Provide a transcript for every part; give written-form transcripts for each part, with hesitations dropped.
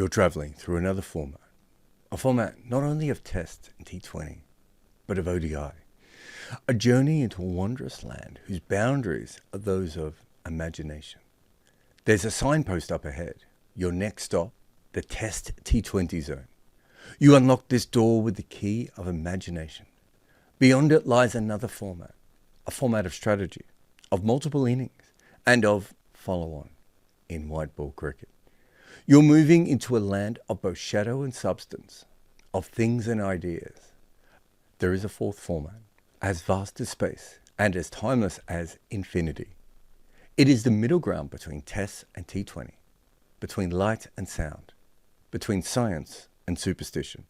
You're travelling through another format. A format not only of Test and T20, but of ODI. A journey into a wondrous land whose boundaries are those of imagination. There's a signpost up ahead. Your next stop, the Test T20 zone. You unlock this door with the key of imagination. Beyond it lies another format. A format of strategy, of multiple innings, and of follow-on in white ball cricket. You're moving into a land of both shadow and substance, of things and ideas. There is a fourth format, as vast as space and as timeless as infinity. It is the middle ground between Test and T20, between light and sound, between science and superstition,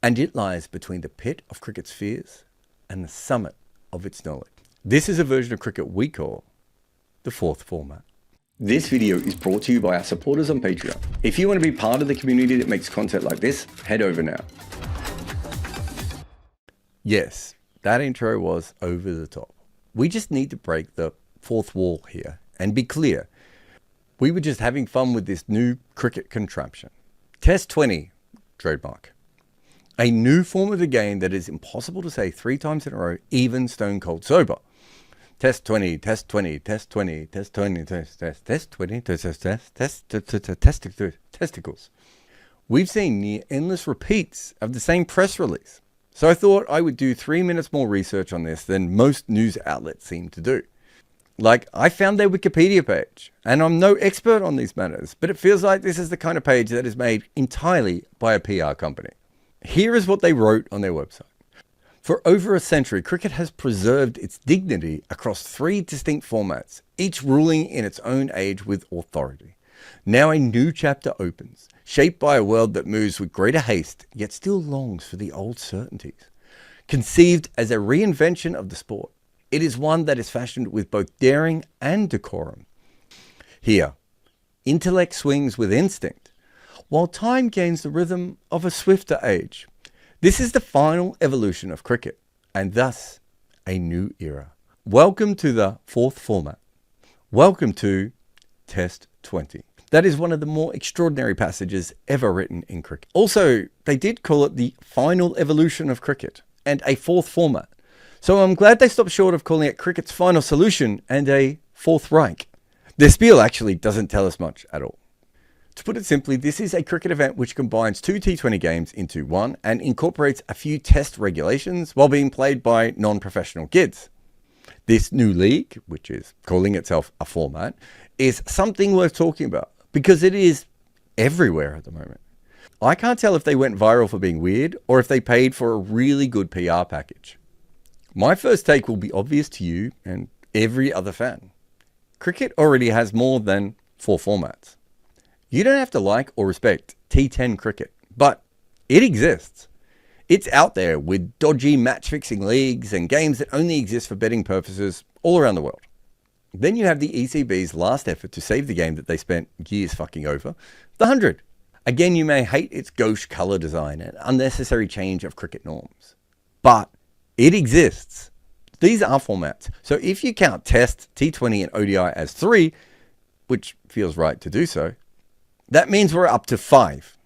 and it lies between the pit of cricket's fears and the summit of its knowledge. This is a version of cricket we call the fourth format. This video is brought to you by our supporters on Patreon. If you want to be part of the community that makes content like this, head over now. Yes, that intro was over the top. We just need to break the fourth wall here and be clear. We were just having fun with this new cricket contraption. Test 20, trademark. A new form of the game that is impossible to say 3 times in a row, even stone cold sober. Test 20, test 20, test 20, test 20, test 20, testicles. We've seen near endless repeats of the same press release. So I thought I would do 3 minutes more research on this than most news outlets seem to do. Like, I found their Wikipedia page, and I'm no expert on these matters, but it feels like this is the kind of page that is made entirely by a PR company. Here is what they wrote on their website. For over a century, cricket has preserved its dignity across 3 distinct formats, each ruling in its own age with authority. Now a new chapter opens, shaped by a world that moves with greater haste, yet still longs for the old certainties. Conceived as a reinvention of the sport, it is one that is fashioned with both daring and decorum. Here, intellect swings with instinct, while time gains the rhythm of a swifter age. This is the final evolution of cricket, and thus a new era. Welcome to the fourth format. Welcome to Test 20. That is one of the more extraordinary passages ever written in cricket. Also, they did call it the final evolution of cricket and a fourth format. So I'm glad they stopped short of calling it cricket's final solution and a fourth Reich. Their spiel actually doesn't tell us much at all. To put it simply, this is a cricket event which combines 2 T20 games into one and incorporates a few test regulations while being played by non-professional kids. This new league, which is calling itself a format, is something worth talking about because it is everywhere at the moment. I can't tell if they went viral for being weird or if they paid for a really good PR package. My first take will be obvious to you and every other fan. Cricket already has more than 4 formats. You don't have to like or respect T10 cricket, but it exists. It's out there with dodgy match-fixing leagues and games that only exist for betting purposes all around the world. Then you have the ECB's last effort to save the game that they spent years fucking over, the 100. Again, you may hate its gauche colour design and unnecessary change of cricket norms, but it exists. These are formats. So if you count Test, T20 and ODI as 3, which feels right to do so, that means we're up to 5.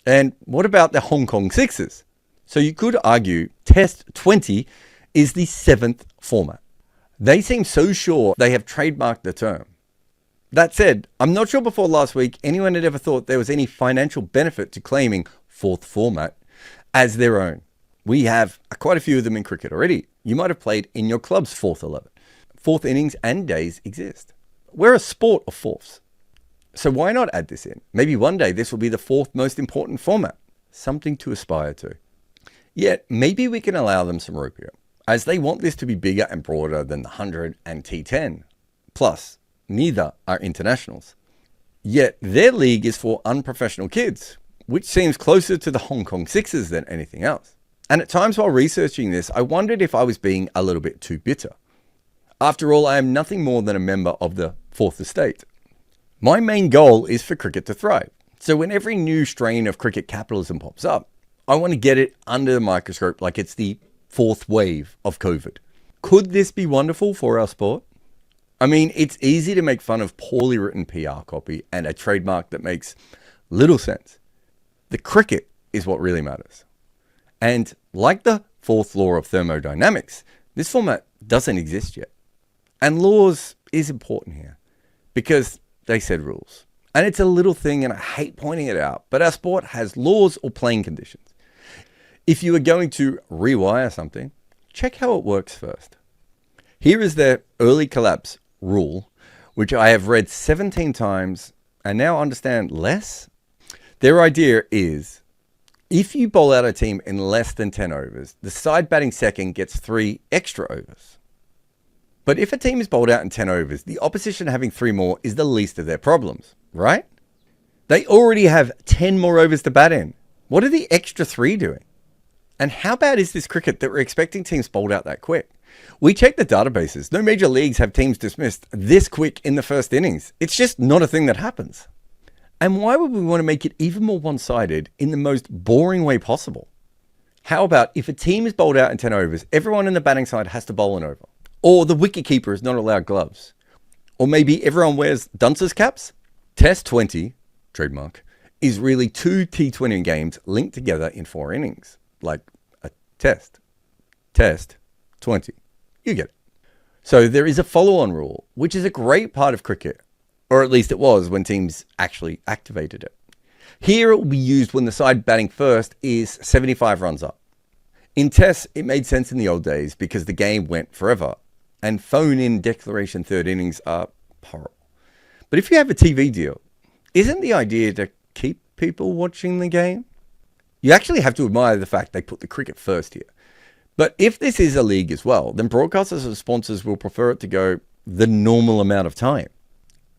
And what about the Hong Kong Sixes? So you could argue Test 20 is the 7th format. They seem so sure they have trademarked the term. That said, I'm not sure before last week anyone had ever thought there was any financial benefit to claiming fourth format as their own. We have quite a few of them in cricket already. You might have played in your club's fourth 11. Fourth innings and days exist. We're a sport of fourths. So why not add this in? Maybe one day this will be the 4th most important format. Something to aspire to. Yet maybe we can allow them some rope here, as they want this to be bigger and broader than the 100 and T10. Plus, neither are internationals. Yet their league is for unprofessional kids, which seems closer to the Hong Kong Sixers than anything else. And at times while researching this, I wondered if I was being a little bit too bitter. After all, I am nothing more than a member of the Fourth Estate. My main goal is for cricket to thrive. So when every new strain of cricket capitalism pops up, I want to get it under the microscope like it's the 4th wave of COVID. Could this be wonderful for our sport? I mean, it's easy to make fun of poorly written PR copy and a trademark that makes little sense. The cricket is what really matters. And like the fourth law of thermodynamics, this format doesn't exist yet. And laws is important here because they set rules. And it's a little thing and I hate pointing it out, but our sport has laws or playing conditions. If you are going to rewire something, check how it works first. Here is their early collapse rule, which I have read 17 times and now understand less. Their idea is, if you bowl out a team in less than 10 overs, the side batting second gets 3 extra overs. But if a team is bowled out in 10 overs, the opposition having 3 more is the least of their problems, right? They already have 10 more overs to bat in. What are the extra 3 doing? And how bad is this cricket that we're expecting teams bowled out that quick? We checked the databases. No major leagues have teams dismissed this quick in the first innings. It's just not a thing that happens. And why would we want to make it even more one-sided in the most boring way possible? How about if a team is bowled out in 10 overs, everyone in the batting side has to bowl an over? Or the wicketkeeper is not allowed gloves? Or maybe everyone wears dunce's caps? Test 20, trademark, is really 2 T20 games linked together in 4 innings. Like a test. Test 20. You get it. So there is a follow-on rule, which is a great part of cricket. Or at least it was when teams actually activated it. Here it will be used when the side batting first is 75 runs up. In tests, it made sense in the old days because the game went forever. And phone-in declaration third innings are horrible. But if you have a TV deal, isn't the idea to keep people watching the game? You actually have to admire the fact they put the cricket first here. But if this is a league as well, then broadcasters and sponsors will prefer it to go the normal amount of time.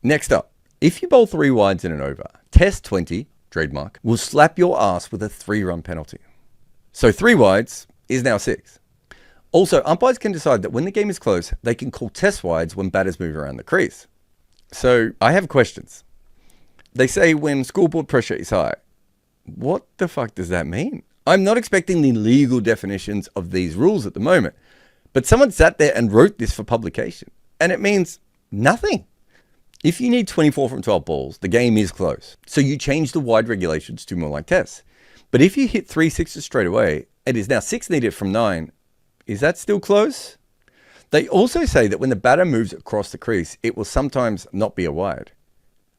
Next up, if you bowl 3 wides in an over, Test 20, trademark, will slap your ass with a 3-run penalty. So 3 wides is now 6. Also, umpires can decide that when the game is close, they can call test wides when batters move around the crease. So I have questions. They say when scoreboard pressure is high. What the fuck does that mean? I'm not expecting the legal definitions of these rules at the moment, but someone sat there and wrote this for publication, and it means nothing. If you need 24 from 12 balls, the game is close. So you change the wide regulations to more like tests. But if you hit 3 sixes straight away, it is now 6 needed from 9. Is that still close? They also say that when the batter moves across the crease, it will sometimes not be a wide.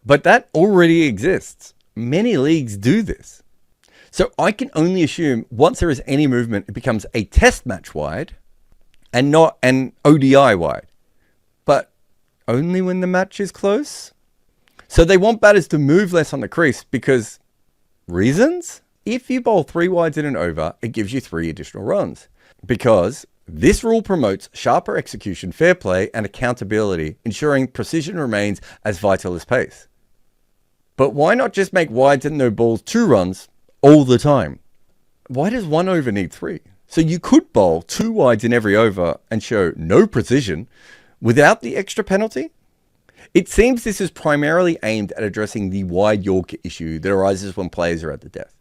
But that already exists. Many leagues do this. So I can only assume once there is any movement, it becomes a test match wide and not an ODI wide. But only when the match is close? So they want batters to move less on the crease because reasons? If you bowl 3 wides in an over, it gives you 3 additional runs. Because this rule promotes sharper execution, fair play, and accountability, ensuring precision remains as vital as pace. But why not just make wides and no balls 2 runs all the time? Why does 1 over need 3? So you could bowl 2 wides in every over and show no precision without the extra penalty? It seems this is primarily aimed at addressing the wide Yorker issue that arises when players are at the death.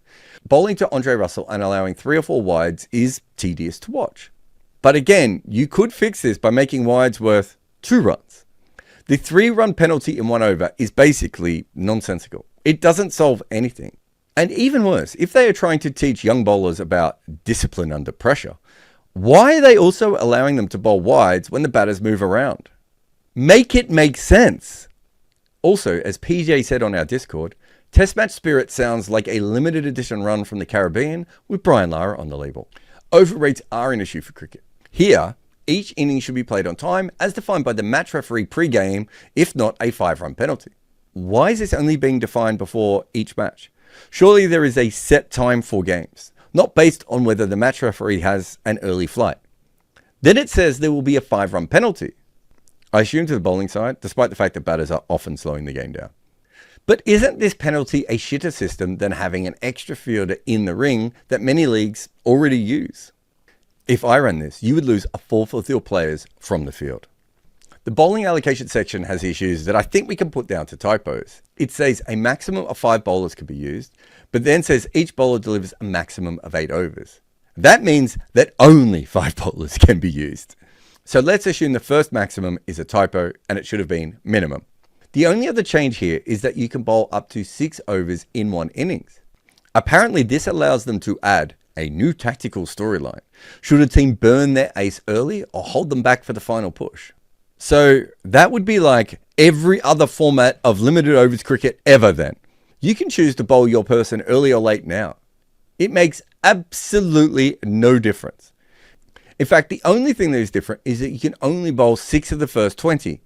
Bowling to Andre Russell and allowing 3 or 4 wides is tedious to watch. But again, you could fix this by making wides worth 2 runs. The 3-run penalty in 1 over is basically nonsensical. It doesn't solve anything. And even worse, if they are trying to teach young bowlers about discipline under pressure, why are they also allowing them to bowl wides when the batters move around? Make it make sense. Also, as PJ said on our Discord, Test Match Spirit sounds like a limited edition run from the Caribbean with Brian Lara on the label. Overrates are an issue for cricket. Here, each inning should be played on time as defined by the match referee pre-game, if not a 5-run penalty. Why is this only being defined before each match? Surely there is a set time for games, not based on whether the match referee has an early flight. Then it says there will be a 5-run penalty. I assume to the bowling side, despite the fact that batters are often slowing the game down. But isn't this penalty a shitter system than having an extra fielder in the ring that many leagues already use? If I ran this, you would lose a fourth of your players from the field. The bowling allocation section has issues that I think we can put down to typos. It says a maximum of 5 bowlers can be used, but then says each bowler delivers a maximum of 8 overs. That means that only 5 bowlers can be used. So let's assume the first maximum is a typo and it should have been minimum. The only other change here is that you can bowl up to 6 overs in 1 innings. Apparently, this allows them to add a new tactical storyline should a team burn their ace early or hold them back for the final push. So that would be like every other format of limited overs cricket ever then. You can choose to bowl your person early or late now. It makes absolutely no difference. In fact, the only thing that is different is that you can only bowl 6 of the first 20.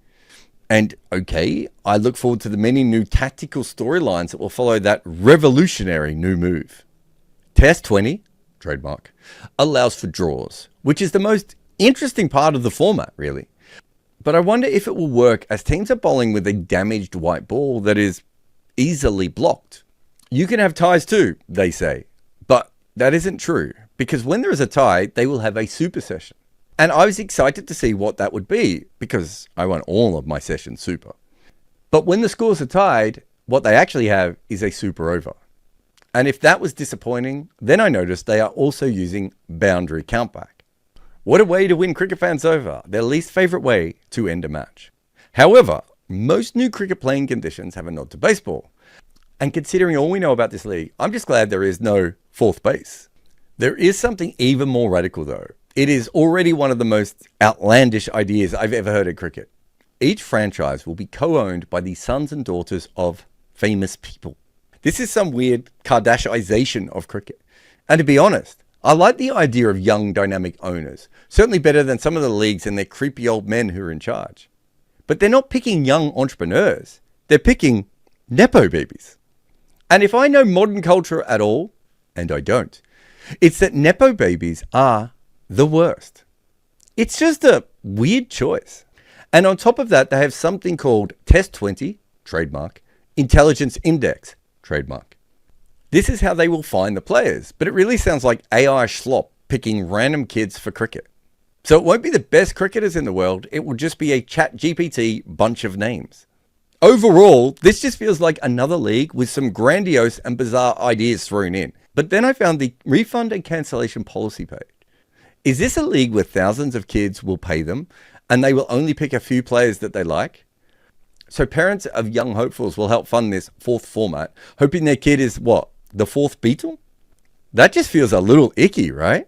And okay, I look forward to the many new tactical storylines that will follow that revolutionary new move. Test 20, trademark, allows for draws, which is the most interesting part of the format, really. But I wonder if it will work as teams are bowling with a damaged white ball that is easily blocked. You can have ties too, they say. But that isn't true, because when there is a tie, they will have a super session. And I was excited to see what that would be, because I want all of my sessions super. But when the scores are tied, what they actually have is a super over. And if that was disappointing, then I noticed they are also using boundary countback. What a way to win cricket fans over, their least favourite way to end a match. However, most new cricket playing conditions have a nod to baseball. And considering all we know about this league, I'm just glad there is no fourth base. There is something even more radical though. It is already one of the most outlandish ideas I've ever heard in cricket. Each franchise will be co-owned by the sons and daughters of famous people. This is some weird Kardashianization of cricket. And to be honest, I like the idea of young dynamic owners, certainly better than some of the leagues and their creepy old men who are in charge. But they're not picking young entrepreneurs, they're picking Nepo babies. And if I know modern culture at all, and I don't, it's that Nepo babies are the worst. It's just a weird choice. And on top of that, they have something called Test 20, trademark, Intelligence Index, trademark. This is how they will find the players, but it really sounds like AI schlop picking random kids for cricket. So it won't be the best cricketers in the world, it will just be a ChatGPT bunch of names. Overall, this just feels like another league with some grandiose and bizarre ideas thrown in. But then I found the refund and cancellation policy page. Is this a league where thousands of kids will pay them and they will only pick a few players that they like? So parents of young hopefuls will help fund this fourth format, hoping their kid is what? The fourth Beatle? That just feels a little icky, right?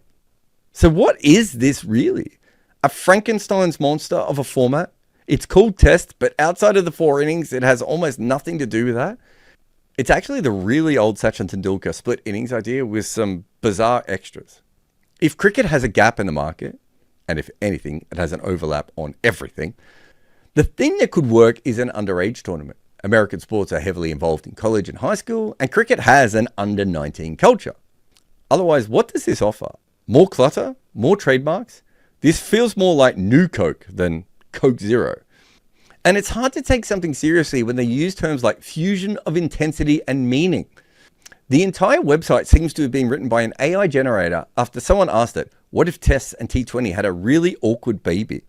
So what is this really? A Frankenstein's monster of a format? It's called Test, but outside of the 4 innings, it has almost nothing to do with that. It's actually the really old Sachin Tendulkar split innings idea with some bizarre extras. If cricket has a gap in the market, and if anything, it has an overlap on everything, the thing that could work is an underage tournament. American sports are heavily involved in college and high school, and cricket has an under-19 culture. Otherwise, what does this offer? More clutter? More trademarks? This feels more like New Coke than Coke Zero. And it's hard to take something seriously when they use terms like fusion of intensity and meaning. The entire website seems to have been written by an AI generator after someone asked it, what if Test and T20 had a really awkward baby?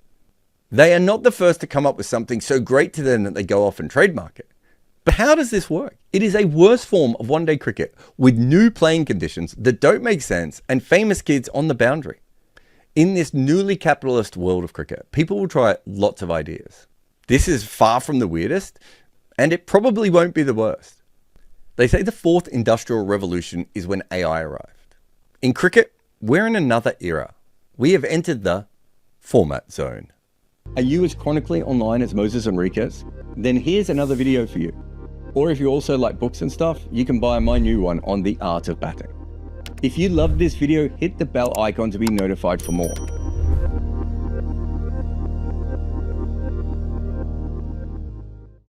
They are not the first to come up with something so great to them that they go off and trademark it. But how does this work? It is a worse form of one-day cricket with new playing conditions that don't make sense and famous kids on the boundary. In this newly capitalist world of cricket, people will try lots of ideas. This is far from the weirdest, and it probably won't be the worst. They say the fourth industrial revolution is when AI arrived. In cricket, we're in another era. We have entered the format zone. Are you as chronically online as Moses Enriquez? Then here's another video for you. Or if you also like books and stuff, you can buy my new one on the art of batting. If you loved this video, hit the bell icon to be notified for more.